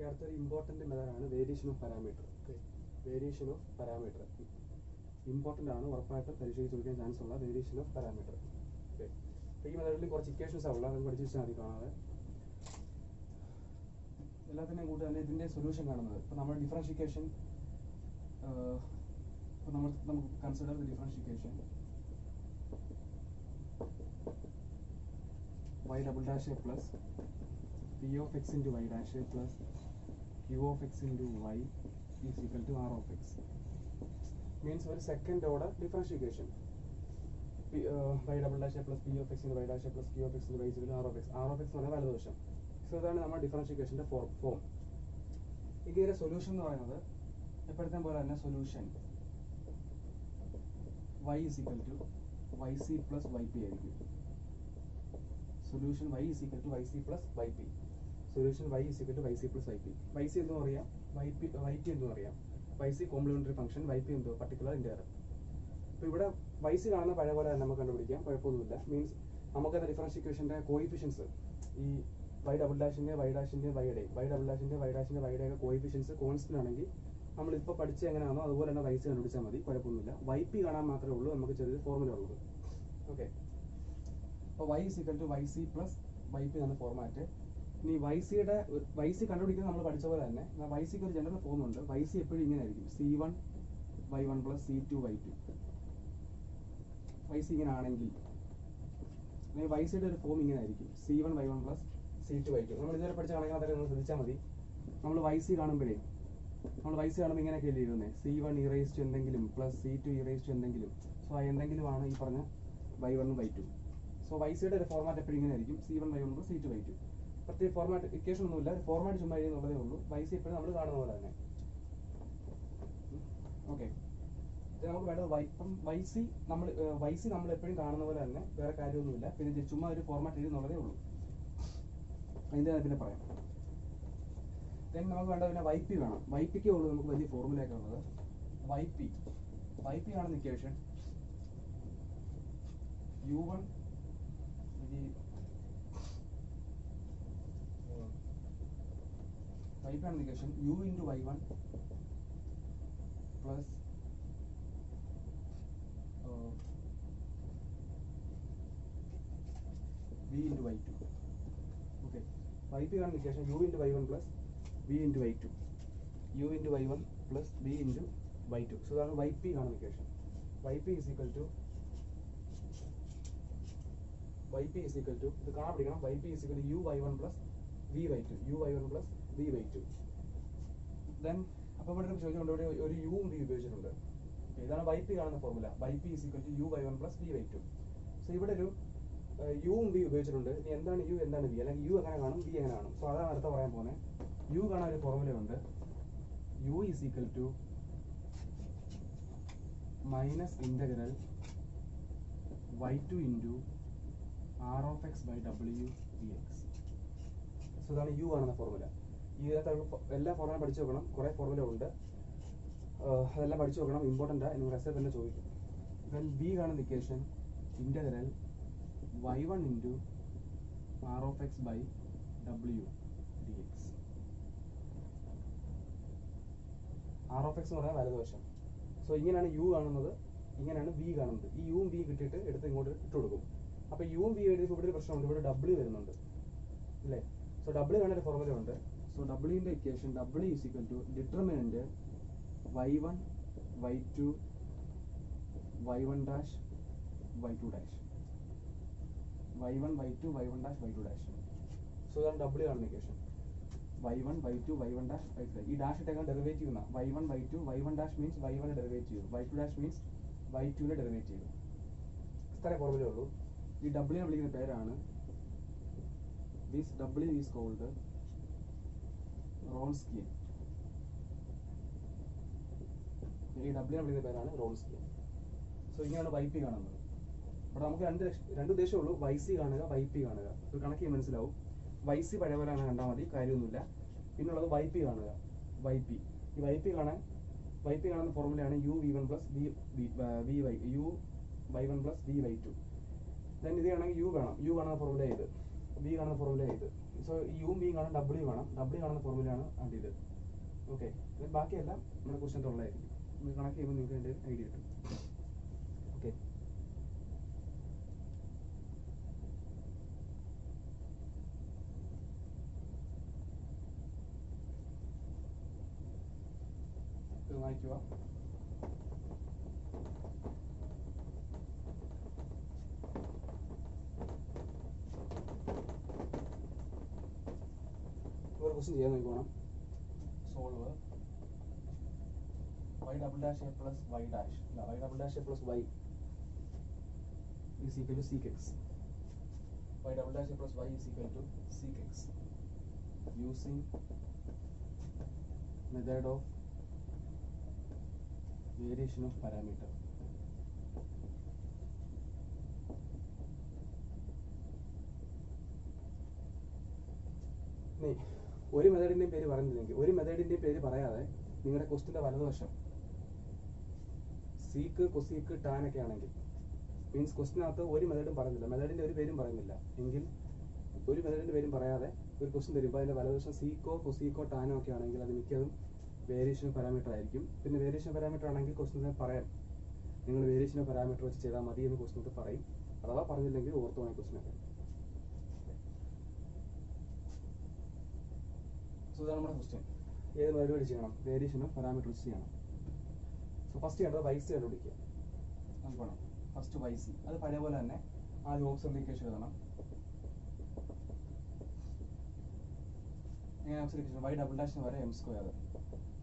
Okay, അടുത്തൊരു important മെത്തേഡാണ് variation of parameter. Okay, variation of parameter important ആണ്, ഉറപ്പായിട്ടും പരീക്ഷയ്ക്ക് ചോദിക്കാൻ ചാൻസ് ഉള്ള വേരിയേഷൻ ഓഫ് പാരാമീറ്റർ. ഓക്കെ, അപ്പോൾ ഈ മെത്തേഡിൽ കുറച്ച് ഇക്വേഷൻസ് ആവുള്ള, അത് പഠിച്ച് വെച്ചാൽ മതി. കാണാതെ എല്ലാത്തിൻ്റെയും കൂട്ട് തന്നെ ഇതിൻ്റെ സൊല്യൂഷൻ കാണുന്നത്. ഇപ്പോൾ നമ്മൾ ഡിഫറൻഷിക്കേഷൻ, ഇപ്പോൾ നമുക്ക് consider the differentiation y double dash a plus p of x into y dash a plus q of x into y is equal to r of x. Means ഒരു second order differentiation. y double dash a plus p of x into y dash a plus q of x into y is equal to r of x. r of x എന്ന് പറഞ്ഞാൽ വലതുവശം. So ഇതാണ് നമ്മുടെ ഡിഫറൻഷിക്കേഷൻ്റെ form. ഇതിൻ്റെ solution എന്ന് പറയുന്നത് എപ്പോഴത്തെ പോലെ തന്നെ solution y is equal to yc plus yp ആയിരിക്കും. Solution y is equal to yc plus yp. Solution y is equal to yc plus yp. yc എന്ന് പറയാം, yp എന്ന് പറയാം. yc കോംപ്ലിമെന്ററി ഫംഗ്ഷൻ, yp എന്തോ പർട്ടിക്കുലർ ഇന്റഗ്രൽ. അപ്പോൾ ഇവിടെ yc കാണുന്ന പഴയ പോലെ തന്നെ നമുക്ക് കണ്ടുപിടിക്കാം, കുഴപ്പമൊന്നുമില്ല. മീൻസ് നമുക്കത് ഡിഫറൻഷിക്കേഷൻ്റെ കോയിഫിഷ്യൻസ് ഈ y ഡബിൾ ഡാഷിൻ്റെ y ഡാഷിൻ്റെ വൈയുടെ y ഡബിൾ ഡാഷിൻ്റെ y ഡാഷിൻ്റെ വൈയുടെ ഒക്കെ കോയിഫിഷ്യൻസ് കോൺസ്റ്റന്റ് ആണെങ്കിൽ നമ്മളിപ്പോൾ പഠിച്ച എങ്ങനെയാണോ അതുപോലെ തന്നെ yc കണ്ടുപിടിച്ചാൽ മതി, കുഴപ്പമൊന്നുമില്ല. yp കാണാൻ മാത്രമേ ഉള്ളൂ നമുക്ക് ചെറിയൊരു ഫോർമുല ഉള്ളത്. ഓക്കെ, അപ്പോൾ y is equal to yc plus yp എന്നാണ് ഫോർമാറ്റ്. ഇനി yc കണ്ടുപിടിക്കുന്നത് നമ്മൾ പഠിച്ച പോലെ തന്നെ ycക്ക് ഒരു ജനറൽ ഫോം ഉണ്ട്. yc എപ്പോഴും ഇങ്ങനെ ആയിരിക്കും, c1 y1 plus c2 y2. yc ഇങ്ങനെ ആണെങ്കിൽ ycയുടെ ഒരു ഫോം ഇങ്ങനെ ആയിരിക്കും, c1 y1 plus c2 y2. നമ്മൾ ഇതുവരെ പഠിച്ച കണക്കിനകത്തൊക്കെ നമ്മൾ ശ്രദ്ധിച്ചാൽ മതി. നമ്മൾ yc കാണുമ്പോൾ ഇങ്ങനെയൊക്കെ എഴുതുന്നത്, c1 e raised to എന്തെങ്കിലും plus c2 e raised to എന്തെങ്കിലും. സോ ആ എന്തെങ്കിലുമാണ് ഈ പറഞ്ഞ y1 y2. സോ ycയുടെ ഒരു ഫോർമാറ്റ് എപ്പോഴും ഇങ്ങനെ ആയിരിക്കും, c1 y1 plus c2 y2. പ്രത്യേക ഫോർമാറ്റ് ഇക്വേഷൻ ഒന്നുമില്ല, ഒരു ഫോർമാറ്റ് ചുമ്മാ എഴുതുന്നുള്ളതേ ഉള്ളൂ. yc എപ്പോഴും നമ്മൾ കാണുന്ന പോലെ തന്നെ. ഓക്കെ, നമുക്ക് വേണ്ടത് yc നമ്മൾ എപ്പോഴും കാണുന്ന പോലെ തന്നെ, വേറെ കാര്യമൊന്നുമില്ല. പിന്നെ ചുമ്മാ ഒരു ഫോർമാറ്റ് എഴുതുന്നുള്ളതേ ഉള്ളൂ. അതിൻ്റെ പിന്നെ പറയാം. ദെൻ നമുക്ക് വേണ്ട പിന്നെ yp വേണം. ypക്ക് ഉള്ളൂ നമുക്ക് വലിയ ഫോർമുലയൊക്കെ ഉള്ളത്. yp കാണുന്ന ഇക്വേഷൻ u1 yp ആണ് equation u into y1 plus v into y2. Okay, yp ആണ് equation u into y1 plus v into y2, u into y1 plus v into y2. So ഇതാണ് yp കാണുന്ന equation. yp is equal to ഇത് കാണാൻ പഠിക്കണം. yp is equal to u y1 plus v y2, then അപ്പോൾ ഇവിടെ ചോദിച്ചുകൊണ്ട് ഇവിടെ ഒരു യും v ഉപയോഗിച്ചിട്ടുണ്ട്. ഇതാണ് yp കാണുന്ന formula. yp is equal to u y1 plus v y2. So ഇവിടെ ഒരു യും v ഉപയോഗിച്ചിട്ടുണ്ട്. ഇനി എന്താണ് u എന്താണ് v, അല്ലെങ്കിൽ u എങ്ങനെ കാണും v എങ്ങനെ കാണും. സോ അതാണ് അടുത്ത പറയാൻ പോകുന്നത്. u കാണാൻ ഒരു ഫോർമുലയുണ്ട്, u is equal to minus integral y2 into r of x by w dx. So ഇതാണ് u കാണുന്ന ഫോർമുല. ഇതിനകത്ത് എല്ലാ ഫോർമുല പഠിച്ചു നോക്കണം, കുറേ ഫോർമുല ഉണ്ട്, അതെല്ലാം പഠിച്ചു നോക്കണം, ഇമ്പോർട്ടൻ്റാണ്. നിങ്ങൾ എസ് തന്നെ ചോദിക്കും. ദെൻ v കാണുന്ന equation integral y1 into r of x by w dx. r of x എന്ന് പറഞ്ഞാൽ വലതുവശം. സോ ഇങ്ങനെയാണ് u കാണുന്നത്, ഇങ്ങനെയാണ് v കാണുന്നത്. ഈ യും v കിട്ടിയിട്ട് എടുത്ത് ഇങ്ങോട്ട് ഇട്ട് കൊടുക്കും. അപ്പോൾ യും v എഴുതിയപ്പോൾ ഇവിടെ ഒരു പ്രശ്നമുണ്ട്, ഇവിടെ w വരുന്നുണ്ട് അല്ലേ. സോ w കാണാൻ ഒരു ഫോർമുല ഉണ്ട്. സോ wന്റെ equation w is equal to determinant y1 y2 y1 dash y2 dash y1 y2 y1 dash y2 dash. So ഇതാണ് w കാണുന്ന equation, y1 y2 y1 dash y2 dash. ഈ dash ഇട്ടേക്കാൻ derivative എന്നാ, y1 y2 y1 dash means y1 derivative, y2 dash means y2 derivative. ഇത്രേ ഫോർമുലേ ഉള്ളൂ. ഈ w വിളിക്കുന്ന പേരാണ്, this w is called Wronskian. ഈ w വിളിക്കുന്ന പേരാണ് റോൺസ്കിയൻ. സോ ഇങ്ങനെയാണ് yp കാണുന്നത്. അപ്പോൾ നമുക്ക് രണ്ട് ഉദ്ദേശമേ ഉള്ളൂ, yc കാണുക, yp കാണുക. ഇത് കണക്ക് മനസ്സിലാവും. yc പഴയ പോലെ ആണ് കണ്ടാൽ മതി, കാര്യമൊന്നുമില്ല. പിന്നുള്ളത് yp കാണുക. ഈ yp കാണുന്ന ഫോർമുലയാണ് u v1 plus u y1 plus v y2. Then ഇത് ആണെങ്കിൽ u കാണാം, u കാണുന്ന ഫോർമുല ഇത് ബി കാണുന്ന ഫോർമുല ഇത്. സോ യുവും ബിയും കാണാൻ ഡബ്ല്യു വേണം. ഡബ്ല്യു കാണുന്ന ഫോർമുലയാണ് അത് ഇത്. ഓക്കെ, ബാക്കിയെല്ലാം നമ്മുടെ ക്വസ്റ്റ്യൻ ഉള്ളതായിരിക്കും. നിങ്ങൾ കണക്ക് ചെയ്യുമ്പോൾ നിങ്ങൾക്ക് അതിൻ്റെ ഐഡിയ കിട്ടും. ഓക്കെ, വായിക്കുക. ഒരു ക്വസ്റ്റ്യൻ ചെയ്യാൻ നോക്കണം. Solve y double dash a plus y dash, y double dash a plus y is equal to sec x. Y double dash a plus y is equal to sec x using method of variation of parameter. ഒരു മെത്തേഡിൻ്റെയും പേര് പറഞ്ഞില്ലെങ്കിൽ, ഒരു മെത്തേഡിൻ്റെയും പേര് പറയാതെ നിങ്ങളുടെ ക്വസ്റ്റിൻ്റെ വലതുവശം seek, cosec, tan ഒക്കെ ആണെങ്കിൽ, means ക്വസ്റ്റിനകത്ത് ഒരു മെത്തേഡും പറയുന്നില്ല, മെത്തേഡിൻ്റെ ഒരു പേരും പറയുന്നില്ല എങ്കിൽ, ഒരു മെത്തേഡിൻ്റെ പേരും പറയാതെ ഒരു ക്വസ്റ്റ്യൻ തരുമ്പോൾ അതിൻ്റെ വലതുവശം സീക്കോ, കൊസീക്കോ, ടാനോ ഒക്കെ ആണെങ്കിൽ അത് മിക്കതും വേരിയേഷൻ പാരാമീറ്റർ ആയിരിക്കും. പിന്നെ വേരിയേഷൻ പാരാമീറ്റർ ആണെങ്കിൽ ക്വസ്റ്റിനെ പറയാം, നിങ്ങൾ വേരിയേഷൻ പാരാമീറ്റർ വെച്ച് ചെയ്താൽ മതി എന്ന് ക്വസ്റ്റിനകത്ത് പറയും. അഥവാ പറഞ്ഞില്ലെങ്കിൽ ഓർത്ത് പോയ ക്വസ്റ്റിനൊക്കെ. സോ ഇതാണ് നമ്മുടെ ക്വസ്റ്റ്യൻ. ഏത് മെത്തേഡ് വെച്ച് ചെയ്യണം? വേരിയേഷനും പാരാമീറ്റർ വെച്ച് ചെയ്യണം. സോ ഫസ്റ്റ് ചെയ്യേണ്ടത് വൈസി കണ്ടുപിടിക്കുക. നമുക്ക് വേണം ഫസ്റ്റ് വൈസി. അത് പഴയ പോലെ തന്നെ ആദ്യം ഓക്സിലറി ഇക്വേഷൻ എഴുതണം. എങ്ങനെ ഓക്സിലറി ഇക്വേഷൻ? വൈ ഡബിൾ ഡാഷിന് വരെ എം സ്ക്വയർ,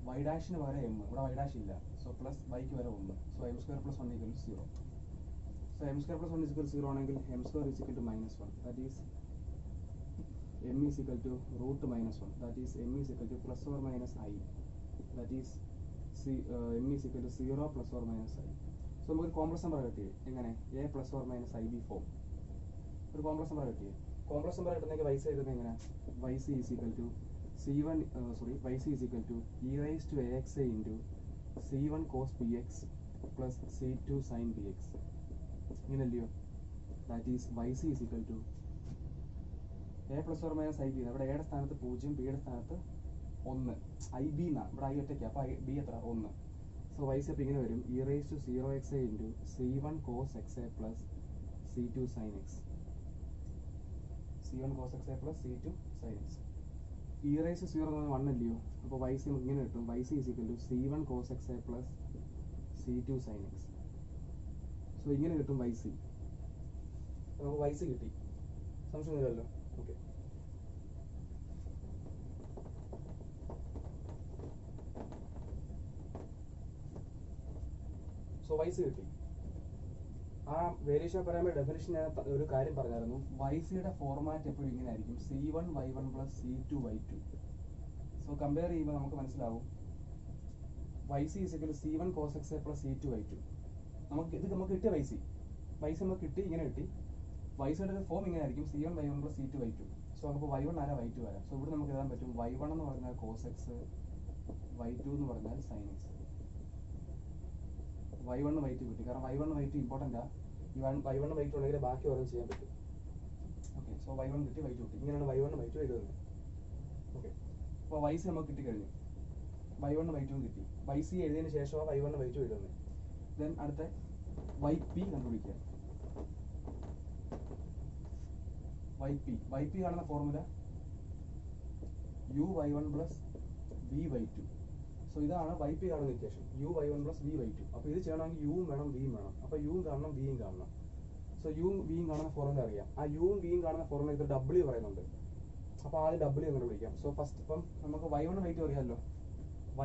വൈ ഡാഷിന് വരെ എം, ഇവിടെ വൈ ഡാഷ് ഇല്ല, സോ പ്ലസ് വൈക്ക് വരെ 1, so M square plus 1 equal 0. So M square plus 1 equal 0 ആണെങ്കിൽ M square is equal to -1, that is m is equal to root -1, that is m is equal to plus or minus I, that is m is equal to 0 plus or minus I. So നമുക്ക് complex number കിട്ടി. എങ്ങനെ? a plus or minus ib form ഒരു complex number കിട്ടി. Complex number കിട്ടുന്നെങ്കിൽ വൈസി എഴുതുന്നത് എങ്ങനെ? yc is equal to c1 yc is equal to e raised to axa into c1 cos bx plus c2 sin bx. ഇങ്ങനല്ലയോ? That is yc is equal to a plus or minus ib. ഇവിടെ എയുടെ സ്ഥാനത്ത് 0, ബിയുടെ സ്ഥാനത്ത് 1, ib എന്നാണ്. ഇവിടെ I ഒറ്റയ്ക്ക്, അപ്പോൾ ബി എത്ര? 1. സോ വൈസ് അപ്പോൾ ഇങ്ങനെ വരും, e raised to 0xa into c1 cos xa plus c2 sin x. c1 cos xa plus c2 sin x. e raised to 0 എന്ന് 1 അല്ലയോ? അപ്പോൾ വൈസ് നമുക്ക് ഇങ്ങനെ കിട്ടും, yc is equal to c1 cos xa plus c2 sin x. So ഇങ്ങനെ കിട്ടും വൈസി. നമുക്ക് വൈസി കിട്ടി. സംശയമൊന്നുമില്ലല്ലോ? ഓക്കെ, സോ വൈസി കിട്ടി. ആ വേരിയേഷൻ പാരാമീറ്റർ ഡെഫിനിഷൻ ഞാൻ ഒരു കാര്യം പറഞ്ഞായിരുന്നു. വൈസിയുടെ ഫോർമാറ്റ് എപ്പോഴും ഇങ്ങനെ ആയിരിക്കും, c1 y1 plus c2 y2. So compare ചെയ്യുമ്പോൾ നമുക്ക് മനസ്സിലാവും yc is equal to c1 cos xa plus c2 y2. നമുക്ക് കിട്ടിയ വൈസി നമുക്ക് കിട്ടി, ഇങ്ങനെ കിട്ടി. വൈസിയുടെ ഫോം ഇങ്ങനെ ആയിരിക്കും, c1 y1 plus c2 y2. So നമുക്ക് y1 ആരാ y2 ആരാ? സോ ഇവിടെ നമുക്ക് എഴുതാൻ പറ്റും y1 എന്ന് പറഞ്ഞാൽ cos x, y2 എന്ന് പറഞ്ഞാൽ sin x. y1 y2 കിട്ടി, കാരണം y1 y2 ഇമ്പോർട്ടൻ്റ് ആണ്. ഈ y1 y2 ഉണ്ടെങ്കിൽ ബാക്കി ഓരോന്നും ചെയ്യാൻ പറ്റും. ഓക്കെ, സോ y1 കിട്ടി, y2 കിട്ടി. ഇങ്ങനെയാണ് y1 y2 എഴുതുന്നത്. ഓക്കെ, അപ്പോൾ വൈസി നമുക്ക് കിട്ടിക്കഴിഞ്ഞു, y1 y2 കിട്ടി. വൈസി എഴുതിയതിന് ശേഷമാണ് y1 y2 എഴുതുന്നത്. ദെൻ അടുത്ത yp കണ്ടുപിടിക്കുക. yp കാണുന്ന formula uy1 plus vy2. So ഇതാണ് yp കാണുന്ന ഇക്വേഷൻ, uy1 plus vy2. അപ്പോൾ ഇത് ചെയ്യണമെങ്കിൽ യുവും വേണം വിയും വേണം. അപ്പോൾ യുവും കാണണം വിയും കാണണം. സോ യുവും വിയും കാണുന്ന ഫോർമുല അറിയാം. ആ യുവും വിയും കാണുന്ന ഫോർമുല ഇത് w പറയുന്നുണ്ട്. അപ്പോൾ ആദ്യം w എന്ന് വിളിക്കാം. സോ ഫസ്റ്റ് ഇപ്പം നമുക്ക് y1 y2 അറിയാമല്ലോ.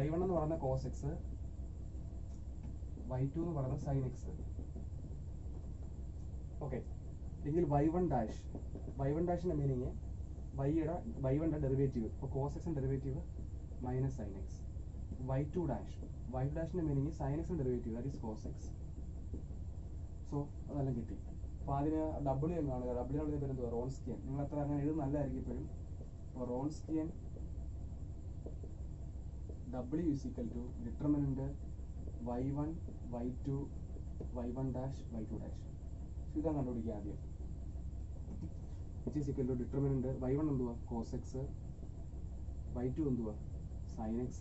y1 എന്ന് പറയുന്ന cos x, y2 എന്ന് പറയുന്നത് sin x. ഓക്കെ, എങ്കിൽ y1 ഡാഷിൻ്റെ മീനിങ് y1ൻ്റെ ഡെറിവേറ്റീവ്, അപ്പോൾ cos x derivative minus sin x. y2 ഡാഷിൻ്റെ meaning sin x derivative, that is cos x. So അതെല്ലാം കിട്ടി. അപ്പോൾ അതിന് w എന്ന് കാണുക. w യുടെ പേര് എന്തുവാ? റോൺസ്കിയൻ. നിങ്ങൾ അത്ര അങ്ങനെ എഴുതുന്ന നല്ലതായിരിക്കും എപ്പോഴും. അപ്പോൾ Wronskian w is equal to determinant y1 y2 y1 dash y2 dash. ഇതാണ് കണ്ടുപിടിക്കുക ആദ്യം. Which is equal to determinant y1 എന്തുവാ cos x, y2 എന്തുവാ sin x,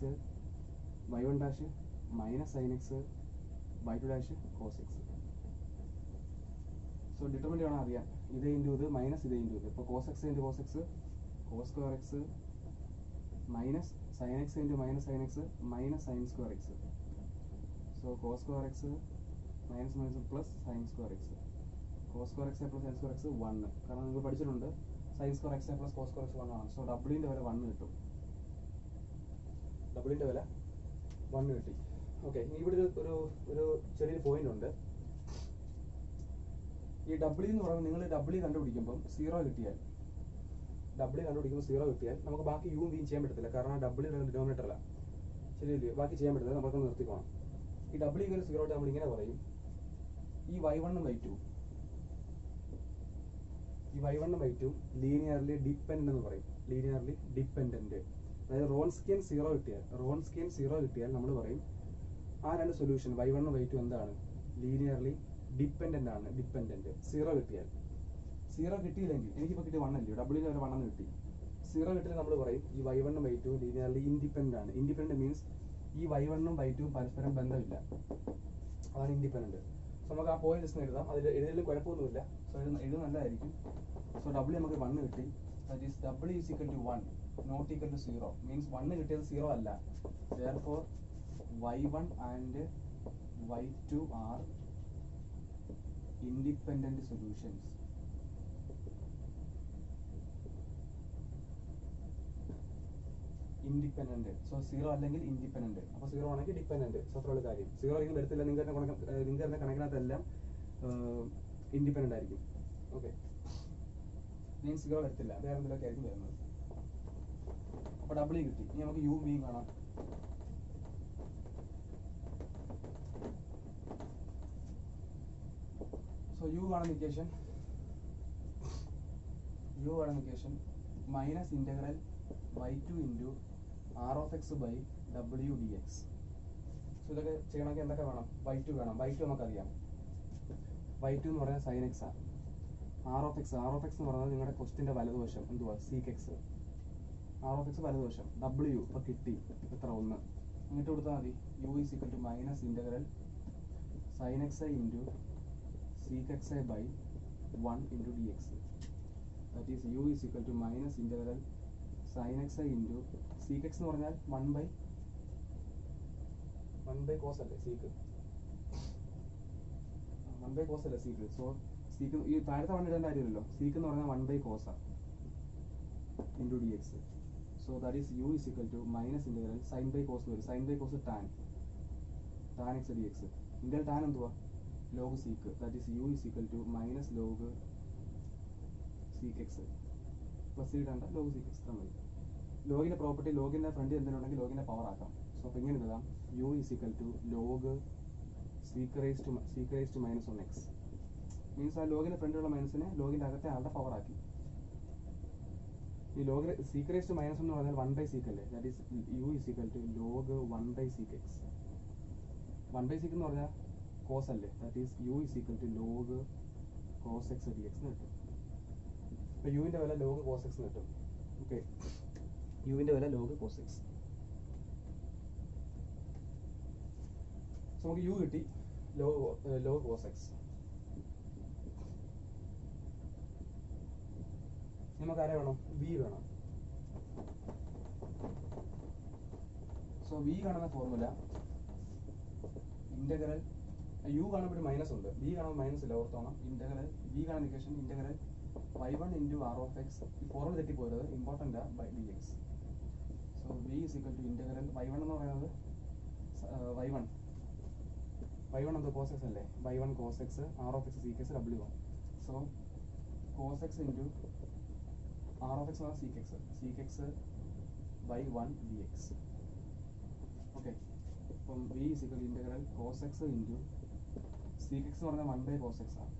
y1 dash minus sin x, y2 dash cos x. So determinant വേണം അറിയാം. ഇത് into ഇത് minus ഇത് ഇൻറ്റു ഇത്. ഇപ്പോൾ cos x into cos x cos square x minus sin x into minus sin x minus sin square x. So cos square x minus minus plus sin square x. cos square x plus sin square x 1. കാരണം നിങ്ങൾ പഠിച്ചിട്ടുണ്ട് sin square x plus cos square x 1 ആണ്. So ഡബ്ല്യൂൻ്റെ വില 1 കിട്ടും. ഡബ്ല്യൂൻ്റെ വില 1 കിട്ടി. Okay, ഇനി ഇവിടെ ഒരു ചെറിയൊരു പോയിന്റ് ഉണ്ട്. ഈ ഡബ്ല്യൂ എന്ന് പറയുമ്പോൾ നിങ്ങൾ ഡബ്ല്യൂ കണ്ടുപിടിക്കുമ്പം 0 കിട്ടിയാൽ നമുക്ക് ബാക്കി യും വിയും ചെയ്യാൻ പറ്റത്തില്ല. കാരണം ഡബ്ല്യൂ ഡിനോമിനേറ്റർ അല്ല, ശരിയല്ലേ? ബാക്കി ചെയ്യാൻ പറ്റത്തില്ല, നമുക്ക് നിർത്തിക്കോണം. ഈ ഡബ്ല്യൂ ഇങ്ങനെ 0 നമ്മൾ ഇങ്ങനെ പറയും, ഈ y1 ഉം y2 ലീനിയർലി ഡിപ്പെൻഡന്റ് എന്ന് പറയും. ലീനിയർലി ഡിപ്പെൻഡന്റ്, അതായത് റോൺസ്കിയൻ 0 കിട്ടിയാൽ നമ്മൾ പറയും ആ രണ്ട് സൊല്യൂഷൻ y1 ഉം y2 എന്താണ്? ലീനിയർലി ഡിപ്പെൻഡന്റ് ആണ്. ഡിപ്പെൻഡന്റ് 0 കിട്ടിയാൽ. 0 കിട്ടിയില്ലെങ്കിൽ, എനിക്കിപ്പോൾ കിട്ടിയ 1 അല്ലയോ, ഡബ്ല്യൂ വരെ 1 എന്ന് കിട്ടി. 0 കിട്ടിയാൽ നമ്മൾ പറയും ഈ y1 ഉം y2 ലീനിയർലി ഇൻഡിപെൻഡന്റ് ആണ്. ഇൻഡിപെൻഡന്റ് മീൻസ് ഈ y1 ഉം y2 പരസ്പരം ബന്ധമില്ല, അതാണ് ഇൻഡിപെൻഡന്റ്. സോ നമുക്ക് ആ പോയിന്റ് ജസ്റ്റ് എഴുതാം. അതിൽ എഴുതിയാലും കുഴപ്പമൊന്നുമില്ല. സോ എഴുതുന്നത് നല്ലതായിരിക്കും. സോ ഡബ്ല്യൂ നമുക്ക് 1 കിട്ടി. That is W is equal to 1 not equal to 0 means 1 കിട്ടിയത് 0 അല്ല. Therefore y1 and y2 are independent solutions. Independent. So 0 അല്ലെങ്കിൽ ഇൻഡിപെൻഡന്റ്. അപ്പോൾ 0 ആണെങ്കിൽ ഡിപെൻഡന്റ്. സോ അത്രയുള്ള കാര്യം. 0 ആണെങ്കിൽ വരത്തില്ല. നിങ്ങളുടെ കണക്കിനകത്തെല്ലാം ഇൻഡിപെൻഡന്റ് ആയിരിക്കും. ഓക്കെ, മീൻസ് 0 വരത്തില്ല, വേറെ എന്തെങ്കിലുമൊക്കെ ആയിരിക്കും വരുന്നത്. അപ്പോൾ ഡബ്ല്യൂ കിട്ടി. ഇനി നമുക്ക് യും വിയും കാണാം. സോ യു കാണുന്ന equation minus integral y2 into r of x by w dx. So ഇതൊക്കെ ചെയ്യണമെങ്കിൽ എന്തൊക്കെ വേണം? y2 വേണം. y2 നമുക്കറിയാം. y2 എന്ന് പറയുന്നത് sin x ആണ്. r of x എന്ന് പറയുന്നത് നിങ്ങളുടെ ക്വസ്റ്റിൻ്റെ വലതുവശം എന്തുവാ? sec x. r of x വലതുവശം. w ഇപ്പോൾ കിട്ടി, എത്ര? 1. എന്നിട്ട് കൊടുത്താൽ മതി. u is equal to minus integral sin x into sec x by 1 into dx. That is u is equal to minus integral sin x into sec x എന്ന് പറഞ്ഞാൽ 1 by cos അല്ലേ sec. 1 by cos അല്ലേ sec. So sec ഈ താഴത്തെ 1 ഇടേണ്ട കാര്യമില്ലല്ലോ. sec എന്ന് പറഞ്ഞാൽ 1 by cos into dx. So that is u is equal to minus integral sin by cos വരും. sin by cos tan x dx. Integral tan എന്തുവാ? log sec. That is u is equal to minus log sec x plus ഇടണ്ട, log sec x മതി. ലോഗിന്റെ property ലോഗിന്റെ front എന്തെങ്കിലും ഉണ്ടെങ്കിൽ ലോഗിന്റെ power ആക്കാം. So അപ്പോൾ ഇങ്ങനെ എഴുതാം, u is equal to log sec raised to minus 1x. Means ആ ലോഗിന്റെ ഫ്രണ്ടിലുള്ള മൈനസിനെ ലോഗിന്റെ അകത്തെ ആളുടെ പവർ ആക്കി. ഈ log sec raised to minus 1 എന്ന് പറഞ്ഞാൽ 1 by sec അല്ലേ? That is u is equal to log 1 by sec x. 1 by sec എന്ന് പറഞ്ഞാൽ cos അല്ലേ? That is u is equal to log cos x dx എന്ന് കിട്ടും. അപ്പോൾ യുവിൻ്റെ വില log cos x എന്ന് കിട്ടും. ഓക്കെ, യുവിൻ്റെ വില log cos x. സോ നമുക്ക് യു കിട്ടി, log cos x. നമുക്ക് ആരെ വേണം? വി വേണം. സോ വി കാണുന്ന ഫോർമുല ഇന്റഗ്രൽ യു കാണുമ്പോൾ ഒരു മൈനസ് ഉണ്ട്, വി കാണുമ്പോൾ മൈനസ് ഇല്ല, ഓർത്തോണം. ഇന്റഗ്രൽ വി കാണുന്ന equation integral y1 into r of x. ഈ ഫോർമുല തെറ്റിപ്പോയത് important by d x. So v is equal to integral y1 എന്ന് പറയുന്നത് y1 എന്തോ cos x അല്ലേ? y1 cos x, r of x sec x, w1. So cos x into r of x ആണ് sec x by 1 dx. Okay, അപ്പം v is equal to integral cos x into sec x എന്ന് പറഞ്ഞാൽ 1 by cos x ആണ്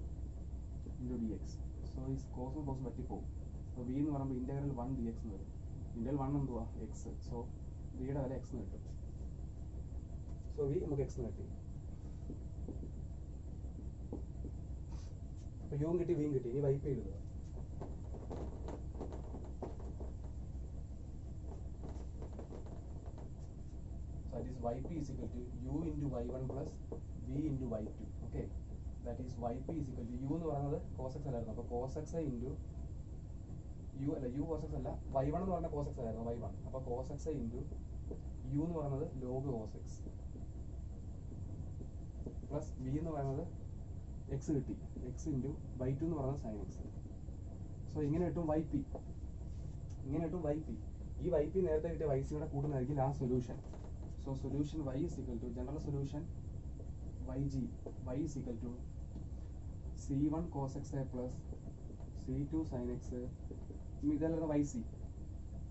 into dx. So ഈ കോസും കോസും വെട്ടിപ്പോവും. അപ്പോൾ v എന്ന് പറയുമ്പോൾ integral 1 dx എന്ന് വരും. ഇന്റഗ്രൽ 1 എന്തുവാ? x. സോ vയുടെ വില x എന്ന് കിട്ടും. സോ v നമുക്ക് x എന്ന് കിട്ടി. അപ്പോൾ യും കിട്ടി, വിയും കിട്ടി. ഇനി വൈപ്പ് എഴുതുക. yp is equal to u into y1 plus v into y2. Okay, that is yp is equal to u എന്ന് പറയുന്നത് cos x അല്ലായിരുന്നു, അപ്പോൾ cos x into u അല്ല u cos x അല്ല, y1 എന്ന് പറഞ്ഞ cos x ആയിരുന്നു y1, അപ്പോൾ cos x into u എന്ന് പറയുന്നത് log cos x plus v എന്ന് പറയുന്നത് x കിട്ടി, x into y2 എന്ന് പറയുന്നത് sin x. സോ ഇങ്ങനെ കിട്ടും yp, ഇങ്ങനെ കിട്ടും yp. ഈ yp നേരത്തെ കിട്ടിയ yc കൂടെ കൂട്ടുന്നതായിരിക്കും last solution. So solution y is equal to general solution yg, y is equal to c1 cos x plus c2 sin x, ഇതെല്ലാം yc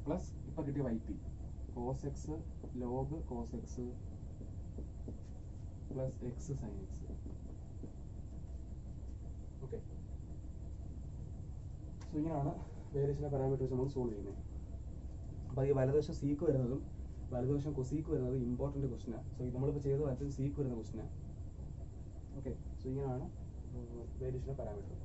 പ്ലസ് ഇപ്പം കിട്ടിയ yp cos x log cos x plus x sin x. Okay, so ഇങ്ങനെയാണ് വേരിയേഷൻ്റെ parameters നമ്മൾ solve ചെയ്യുന്നത്. അപ്പോൾ ഈ വലതുവശം seek വരുന്നതും വലതുവശം കൊസീക്ക് വരുന്നത് ഇമ്പോർട്ടൻറ്റ് ക്വസ്റ്റിനാണ്. സോ നമ്മളിപ്പോൾ ചെയ്ത് വലത് സീക്ക് വരുന്ന ക്വസ്റ്റിനാണ്. ഓക്കെ, സോ ഇങ്ങനെയാണ് വേരിയേഷൻ്റെ പാരാമീറ്റർ.